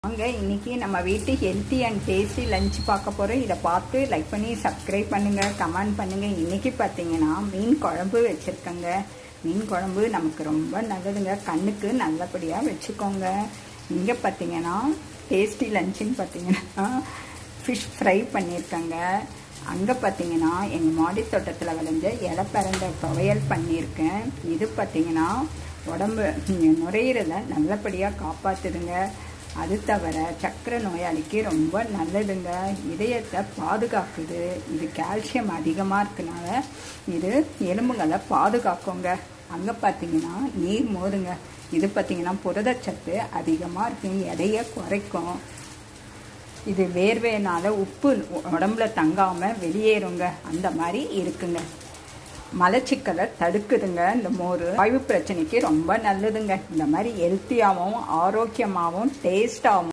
வாங்க இன்னைக்கு நம்ம வீட்டு ஹெல்த்தி அண்ட் டேஸ்டி லஞ்ச் பார்க்க போகிறோம். இதை பார்த்து லைக் பண்ணி சப்ஸ்கிரைப் பண்ணுங்கள், கமெண்ட் பண்ணுங்கள். இன்றைக்கி பார்த்தீங்கன்னா மீன் குழம்பு வச்சுருக்கேங்க. மீன் குழம்பு நமக்கு ரொம்ப நல்லதுங்க, கண்ணுக்கு நல்லபடியாக வச்சுக்கோங்க. இங்கே பார்த்தீங்கன்னா டேஸ்டி லஞ்சுன்னு பார்த்தீங்கன்னா ஃபிஷ் ஃப்ரை பண்ணியிருக்கேங்க. அங்கே பார்த்தீங்கன்னா எங்கள் மாடி தோட்டத்தில் விளைஞ்ச இலப்பரண்டை துவையல் பண்ணியிருக்கேன். இது பார்த்தீங்கன்னா உடம்பு நுரையீரலை நல்லபடியாக காப்பாற்றுதுங்க. அது தவிர சர்க்கரை நோயாளிக்கு ரொம்ப நல்லதுங்க, இதயத்தை பாதுகாக்குது. இது கால்சியம் அதிகமாக இருக்கனால இது எலும்புகளை பாதுகாக்குங்க. அங்கே பார்த்தீங்கன்னா நீர் மோருங்க. இது பார்த்தீங்கன்னா புரதச்சத்து அதிகமாக இருக்கும், எடையை குறைக்கும். இது வேர்வையினால் உப்பு உடம்புல தங்காமல் வெளியேறுங்க, அந்த மாதிரி இருக்குங்க. மலச்சிக்கலை தடுக்குதுங்க இந்த மோர். வாய்வு பிரச்சனைக்கு ரொம்ப நல்லதுங்க. இந்த மாதிரி ஹெல்த்தியாகவும் ஆரோக்கியமாகவும் டேஸ்டாகவும்